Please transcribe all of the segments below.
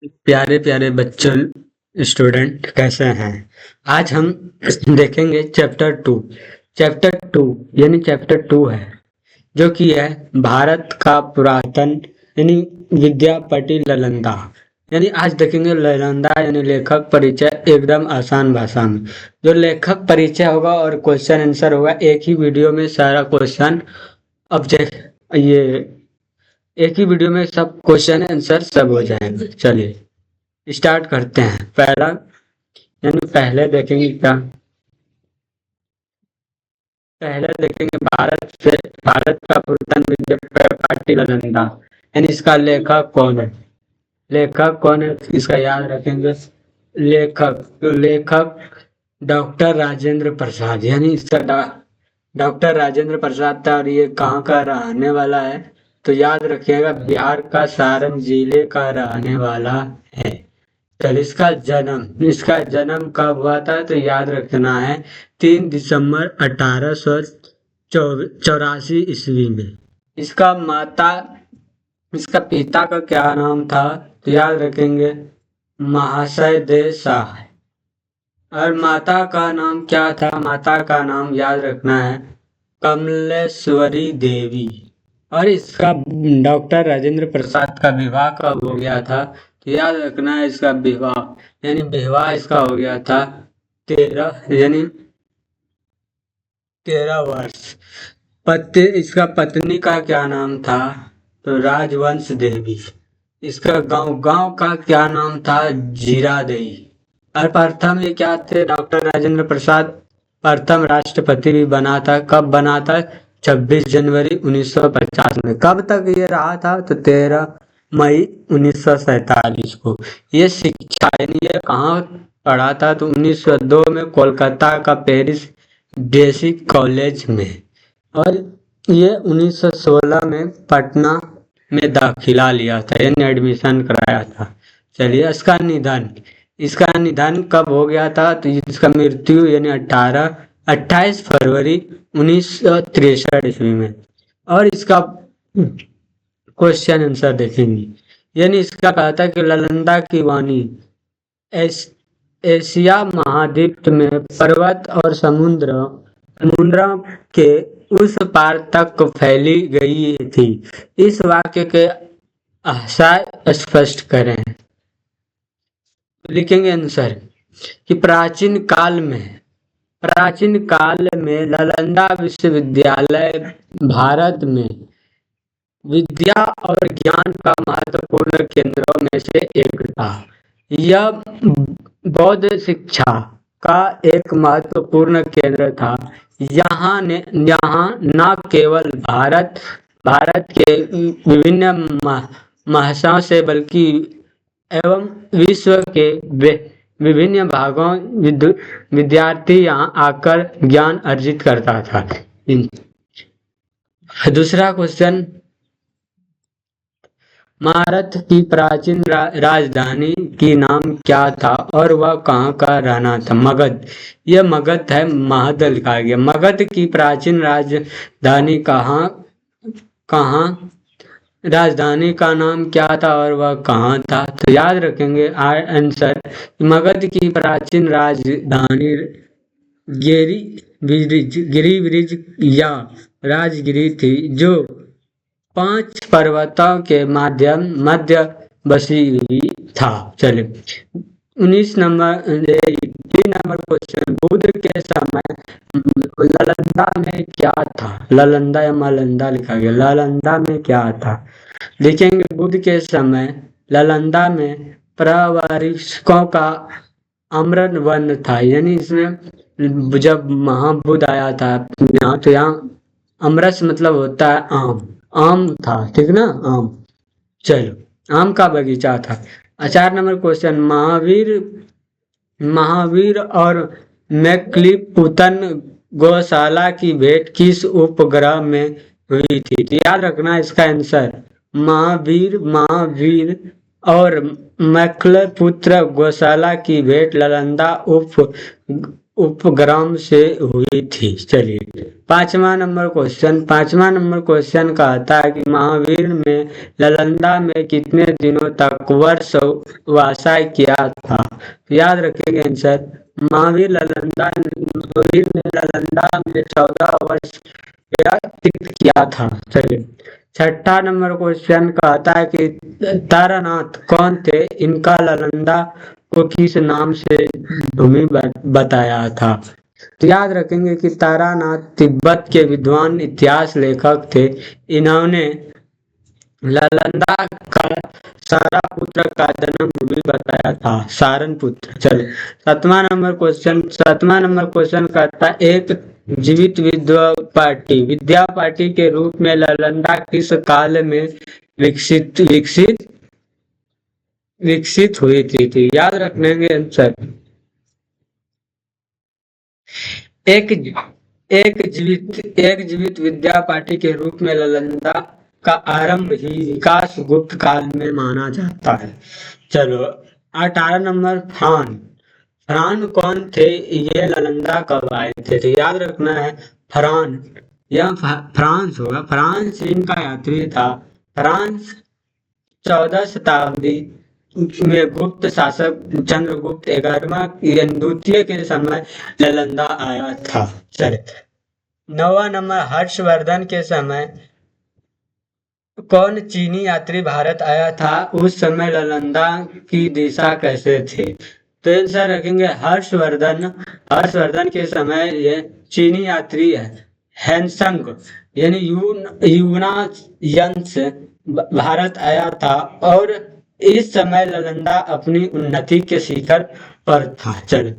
प्यारे प्यारे बच्चों, स्टूडेंट कैसे हैं? आज हम देखेंगे चैप्टर टू यानी चैप्टर टू है, जो कि है भारत का पुरातन यानी विद्यापति ललंदा। यानी आज देखेंगे ललंदा यानी लेखक परिचय एकदम आसान भाषा में। जो लेखक परिचय होगा और क्वेश्चन आंसर होगा एक ही वीडियो में, सारा क्वेश्चन ऑब्जेक्ट ये एक ही वीडियो में सब क्वेश्चन आंसर सब हो जाएंगे। चलिए स्टार्ट करते हैं। पहला यानी पहले देखेंगे भारत का पुरातन विद्यापति नालंदा। यानी इसका लेखक कौन है इसका याद रखेंगे। लेखक डॉक्टर राजेंद्र प्रसाद। यानी इसका डॉक्टर राजेंद्र प्रसाद था और ये कहाँ का रहने वाला है, तो याद रखिएगा बिहार का सारण जिले का रहने वाला है। चल इसका जन्म कब हुआ था, तो याद रखना है 3 दिसंबर 1884 ईस्वी में। इसका माता इसका पिता का क्या नाम था, तो याद रखेंगे महाशय दे शाह। और माता का नाम क्या था, माता का नाम याद रखना है कमलेश्वरी देवी। और इसका डॉक्टर राजेंद्र प्रसाद का विवाह कब हो गया था, तो याद रखना है इसका विवाह इसका हो गया था 13 वर्ष। इसका पत्नी का क्या नाम था, तो राजवंश देवी। इसका गांव का क्या नाम था, जीरादेई। और प्रथम ये क्या थे, डॉक्टर राजेंद्र प्रसाद प्रथम राष्ट्रपति भी बना था। कब बना था, 26 जनवरी 1950 में। कब तक ये रहा था, तो 13 मई 1947 को। ये शिक्षा यानी ये कहाँ पढ़ा था, तो 1902 में कोलकाता का पेरिस बेसिक कॉलेज में। और ये 1916 में पटना में दाखिला लिया था, यानी एडमिशन कराया था। चलिए इसका निधन कब हो गया था, तो इसका मृत्यु यानी 28 फरवरी 1963 ईस्वी में। और इसका क्वेश्चन आंसर देखेंगे। यानी इसका कहा था कि ललंदा की वाणी एशिया महाद्वीप में पर्वत और समुद्र के उस पार तक फैली गई थी। इस वाक्य के आशय स्पष्ट करें। लिखेंगे आंसर कि प्राचीन काल में नालंदा विश्वविद्यालय भारत में विद्या और ज्ञान का महत्वपूर्ण केंद्रों में से एक था। यह बौद्ध शिक्षा का एक महत्वपूर्ण केंद्र था। यहाँ न केवल भारत के विभिन्न भाषाओं से बल्कि एवं विश्व के विभिन्न भागों विद्यार्थी यहाँ आकर ज्ञान अर्जित करता था। दूसरा क्वेश्चन, भारत की प्राचीन राजधानी की नाम क्या था और वह कहाँ का रहना था? मगध। यह मगध है, महद लिखा गया। मगध की प्राचीन राजधानी राजधानी का नाम क्या था और वह कहाँ था, तो याद रखेंगे आंसर मगध की प्राचीन राजधानी गिरिब्रिज या राजगिरी थी, जो 5 पर्वतों के मध्य बसी हुई था। चलिए 3 नंबर क्वेश्चन, बुद्ध के समय नालंदा में क्या था? नालंदा या मालंदा लिखा गया, नालंदा में क्या था? लिखेंगे बुद्ध के समय नालंदा में प्रवरिष्ठों का आम्र वन था। यानी इसमें जब महाबुद्ध आया था यहाँ, तो यहाँ अमरस मतलब होता है आम था, ठीक ना, आम। चलो आम का बगीचा था। 4 नंबर क्वेश्चन, महावीर और मैक्लिपुतन गौशाला की भेंट किस उपग्रह में हुई थी? तो याद रखना इसका आंसर महावीर और मैक्लिपुत्र गौशाला की भेंट नालंदा उपग्रह से हुई थी। चलिए पांचवा नंबर क्वेश्चन कहता है कि महावीर में नालंदा में कितने दिनों तक वर्ष वासा किया था। याद रखिएगा आंसर, महावीर ने नालंदा में 14 वर्ष व्यतीत किया था। चलिए छठा नंबर क्वेश्चन कहता है कि तारानाथ कौन थे, इनका नालंदा को किस नाम से भूमि बताया था। तो याद रखेंगे कि तारानाथ तिब्बत के विद्वान इतिहास लेखक थे। इन्होंने नालंदा का सारापुत्र का जन्म भूमि बताया था, सारनपुत्र। चलो सातवां नंबर क्वेश्चन कहता है एक जीवित विद्या पार्टी के रूप में नालंदा किस काल में विकसित हुई थी। याद रखने के आंसर, एक जीवित विद्या पार्टी के रूप में नालंदा का आरंभ ही विकास गुप्त काल में माना जाता है। चलो 18 नंबर फरहान कौन थे, ये नालंदा कब आए थे। तो याद रखना है फरहान, यह फ्रांस होगा, फ्रांस इनका यात्री था। फ्रांस 14 शताब्दी में गुप्त शासक चंद्रगुप्त 11वां द्वितीय के समय नालंदा आया था। चलिए 9वां नंबर हर्षवर्धन के समय कौन चीनी यात्री भारत आया था, उस समय नालंदा की दिशा कैसे थी। तो आंसर रखेंगे हर्षवर्धन के समय ये चीनी यात्री है हैंसंग यानी यूनान से भारत आया था और इस समय नालंदा अपनी उन्नति के शिखर पर था। चलो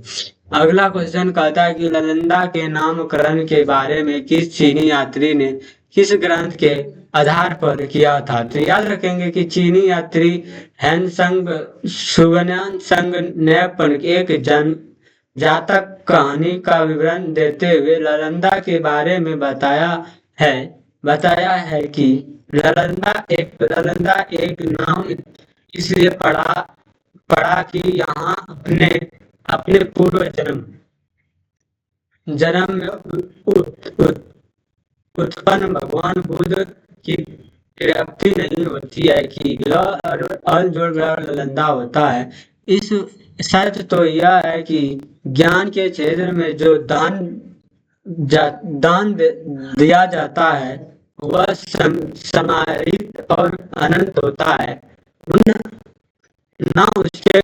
अगला क्वेश्चन कहता है कि नालंदा के नामकरण के बारे में किस चीनी यात्री ने किस ग्रंथ के आधार पर किया था। तो याद रखेंगे कि चीनी यात्री हैंसंग शुगन्यानसंग ने एक जातक कहानी का विवरण देते हुए नालंदा के बारे में बताया है कि नालंदा एक नाम इसलिए पड़ा कि यहाँ अपने पूर्व जन्म में उत्पन्न भगवान बुद्ध की प्राप्ति नहीं होती है कि जोड़ नालंदा होता है। इस सच तो यह है कि ज्ञान के क्षेत्र में जो दान दिया जाता है वह समाहित और अनंत होता है, ना उसके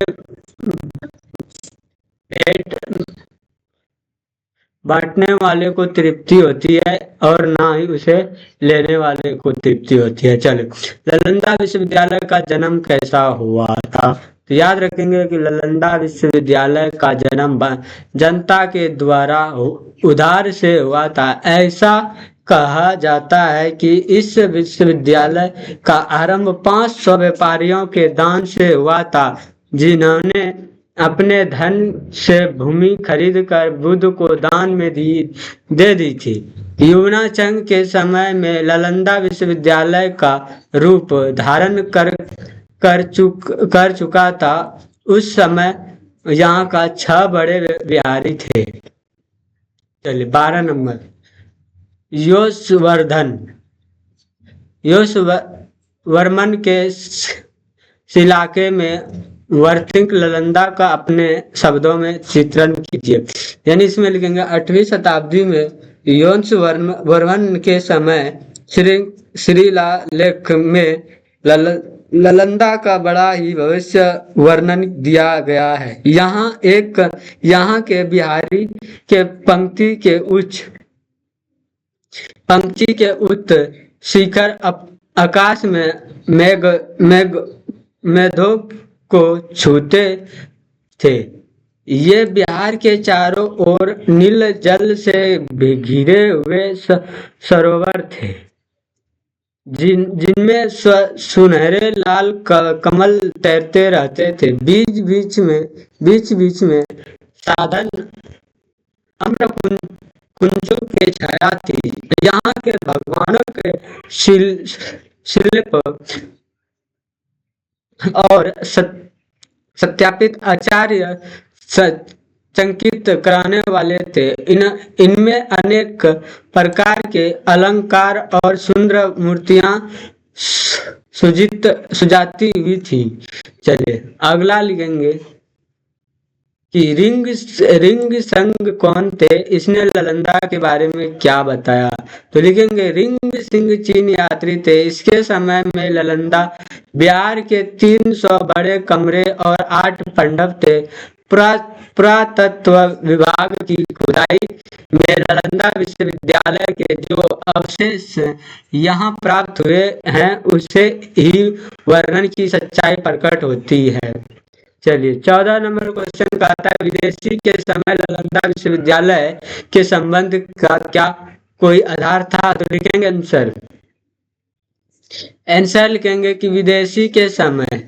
पेट बांटने वाले को तृप्ति होती है और ना ही उसे लेने वाले को तृप्ति होती है। चलो नालंदा विश्वविद्यालय का जन्म कैसा हुआ था। तो याद रखेंगे कि नालंदा विश्वविद्यालय का जन्म जनता के द्वारा उधार से हुआ था। ऐसा कहा जाता है कि इस विश्वविद्यालय का आरंभ 500 व्यापारियों के दान से हुआ था, जिन्होंने अपने धन से भूमि खरीद कर बुद्ध को दान में दे दी थी। यूनाचंग के समय में नालंदा विश्वविद्यालय का रूप धारण कर चुका था। उस समय यहाँ का 6 बड़े विहारी थे। चलिए 12 नंबर यशवर्मन के इलाके में वर्थिंग नालंदा का अपने शब्दों में चित्रण कीजिए। यानी इसमें लिखेंगे 8वीं शताब्दी में यशवर्मन के समय श्रीलालेख में नालंदा का बड़ा ही भविष्य वर्णन दिया गया है। यहाँ के बिहारी के पंक्ति के उच्च शिखर आकाश में मेघों को छूते थे। ये बिहार के चारों ओर नील जल से घिरे हुए सरोवर थे, जिनमें सुनहरे लाल कमल तैरते रहते थे। बीच बीच में साधन अम्र कुंजों की छाया थी। यहाँ के भगवानों के शिल्प और सत्यापित आचार्य चकित कराने वाले थे। इनमें अनेक प्रकार के अलंकार और सुंदर मूर्तियां सुजाती हुई थी। चलिए अगला लिखेंगे कि रिंग संग कौन थे, इसने नालंदा के बारे में क्या बताया। तो लिखेंगे रिंग सिंह चीन यात्री थे। इसके समय में नालंदा बिहार के 300 बड़े कमरे और 8 मंडप थे। पुरातत्व विभाग की खुदाई में नालंदा विश्वविद्यालय के जो अवशेष यहाँ प्राप्त हुए हैं उससे ही वर्णन की सच्चाई प्रकट होती है। चलिए 14 नंबर क्वेश्चन कहता है विदेशी के समय नालंदा विश्वविद्यालय के संबंध का क्या कोई आधार था। तो लिखेंगे आंसर लिखेंगे कि विदेशी के समय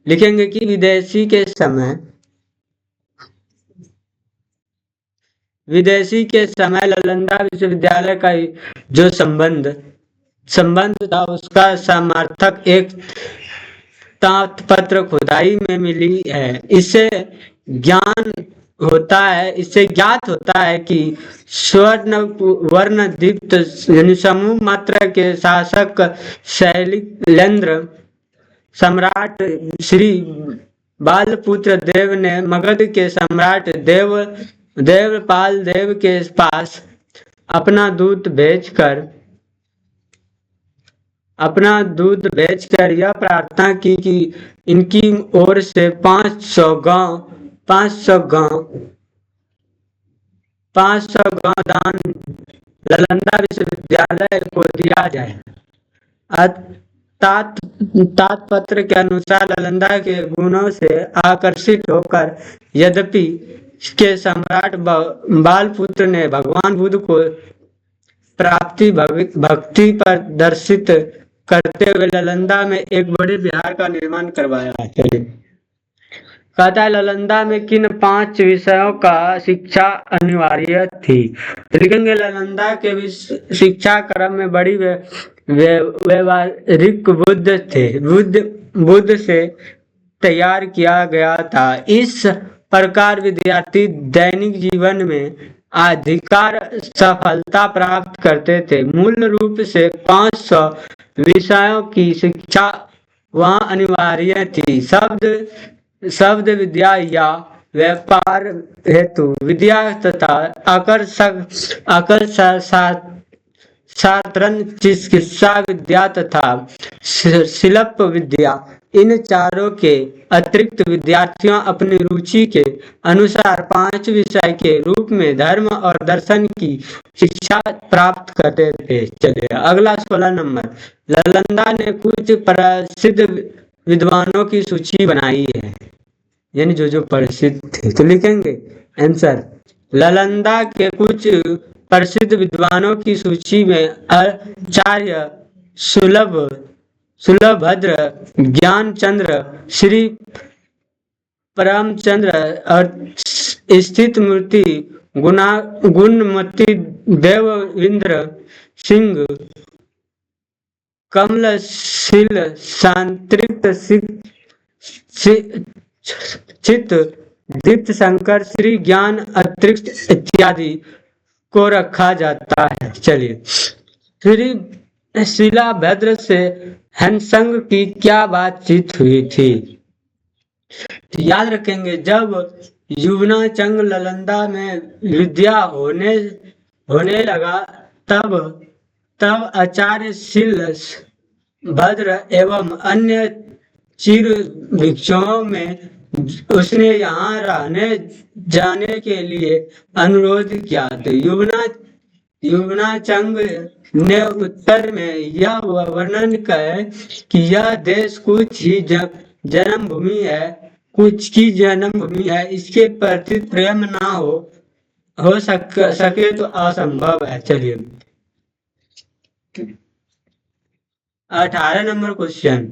लिखेंगे कि विदेशी के समय नालंदा विश्वविद्यालय का जो संबंध था उसका समर्थक एक ताम्रपत्र खुदाई में मिली है। इससे ज्ञात होता है कि वर्ण दीप्त यानी समूह मात्रा के शासक शैलेंद्र सम्राट श्री बालपुत्र देव ने मगध के सम्राट देवपाल देव के पास अपना दूत भेजकर यह प्रार्थना की कि इनकी ओर से 500 गांव दान नालंदा विश्वविद्यालय को दिया जाए। तात्पत्र के अनुसार नालंदा के गुणों से आकर्षित होकर यद्यपि के सम्राट बालपुत्र ने भगवान बुद्ध को भक्ति प्रदर्शित करते हुए नालंदा में एक बड़े विहार का निर्माण करवाया। कहता है नालंदा में किन 5 विषयों का शिक्षा अनिवार्य थी। तो लिखेंगे नालंदा के शिक्षा क्रम में बड़ी व्यवहारिक बुद्ध से तैयार किया गया था। इस प्रकार विद्यार्थी दैनिक जीवन में अधिकार सफलता प्राप्त करते थे। मूल रूप से 500 विषयों की शिक्षा वहाँ अनिवार्य थी। शब्द विद्या या व्यापार हेतु विद्या तथा साधारण चिकित्सा विद्या तथा शिल्प विद्या, इन चारों के अतिरिक्त विद्यार्थियों अपनी रुचि के अनुसार 5 विषय के रूप में धर्म और दर्शन की शिक्षा प्राप्त करते थे। चलिए अगला 16 नंबर नालंदा ने कुछ प्रसिद्ध विद्वानों की सूची बनाई है, यानी जो प्रसिद्ध थे। तो लिखेंगे आंसर नालंदा के कुछ प्रसिद्ध विद्वानों की सूची में आचार्य सुलभद्र, ज्ञानचंद्र, श्री परमचंद्र और स्थित मूर्ति गुणमती, देवेंद्र सिंह, कमलशील, सांत्रिक, चित्त, दीप्त शंकर, श्री ज्ञान अतिरिक्त इत्यादि को रखा जाता है। चलिए श्री शिलाभद्र से हंसंग की क्या बातचीत हुई थी। याद रखेंगे जब युवनाचंग नालंदा में विद्या होने लगा तब आचार्य शिलाभद्र एवं अन्य चिर भिक्षुओं में उसने यहाँ रहने जाने के लिए अनुरोध किया। तो युवनाचंग ने उत्तर में यह वर्णन किया कि यह देश कुछ की जन्मभूमि है, इसके प्रति प्रेम ना हो सके तो असंभव है। चलिए 18 नंबर क्वेश्चन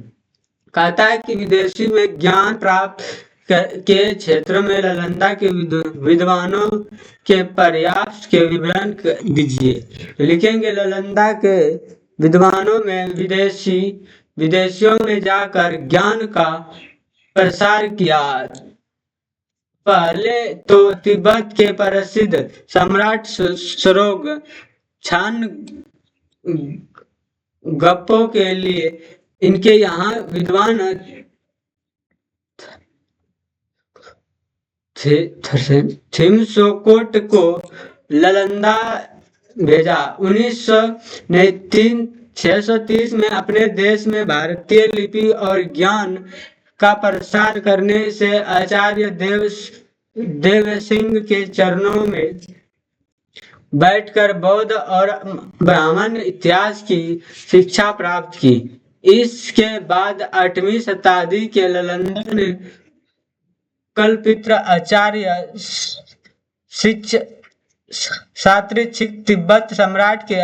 कहता है कि विदेशी में ज्ञान प्राप्त के क्षेत्र में नालंदा के विद्वानों के प्रयास के विवरण दीजिए। लिखेंगे नालंदा के विद्वानों में विदेशियों में जाकर ज्ञान का प्रसार किया। पहले तो तिब्बत के प्रसिद्ध सम्राट सरोग छान गप्पों के लिए इनके यहाँ विद्वान थिम्सोकोट को नालंदा भेजा। 1900 ने 630 में अपने देश में भारतीय लिपि और ज्ञान का प्रसार करने से आचार्य देव सिंह के चरणों में बैठकर बौद्ध और ब्राह्मण इतिहास की शिक्षा प्राप्त की। इसके बाद 8वीं शताब्दी के नालंदा ने कल्पित्र आचार्य शास्त्री तिब्बत सम्राट के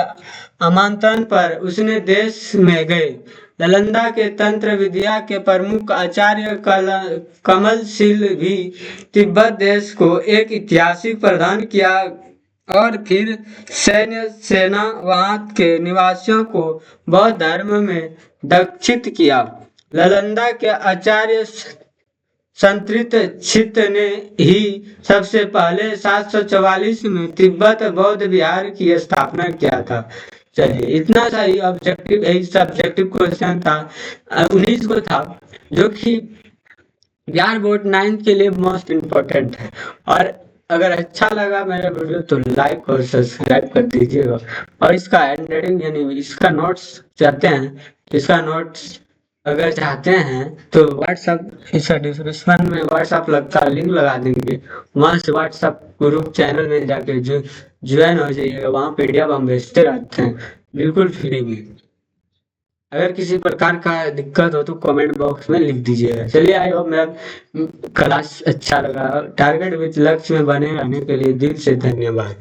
आमंत्रण पर उसने देश में गए। नालंदा के तंत्र विद्या के प्रमुख आचार्य कमलशील भी तिब्बत देश को एक ऐतिहासिक प्रदान किया और फिर सैन्य सेना वहां के निवासियों को बौद्ध धर्म में दीक्षित किया। नालंदा के आचार्य संतृत छित ने ही सबसे पहले 744 में तिब्बत बौद्ध विहार की स्थापना किया था। चलिए इतना सा ही ऑब्जेक्टिव यही सब्जेक्टिव क्वेश्चन था 19 को था, जो कि बिहार बोर्ड 9 के लिए मोस्ट इम्पोर्टेंट है। और अगर अच्छा लगा मेरा वीडियो तो लाइक और सब्सक्राइब कर दीजिएगा। और इसका हैंड राइटिंग यानी इसका नोट्स चाहते हैं, इसका नोट्स अगर चाहते हैं तो व्हाट्सअप इसका डिस्क्रिप्शन में व्हाट्सअप का लिंक लगा देंगे, वहाँ से व्हाट्सअप ग्रुप चैनल में जाके ज्वाइन हो जाइएगा। वहाँ PDF हम भेजते रहते हैं बिल्कुल फ्री में। अगर किसी प्रकार का दिक्कत हो तो कमेंट बॉक्स में लिख दीजिएगा। चलिए आई होप मेरा क्लास अच्छा लगा। टारगेट विद लक्ष्य में बने रहने के लिए दिल से धन्यवाद।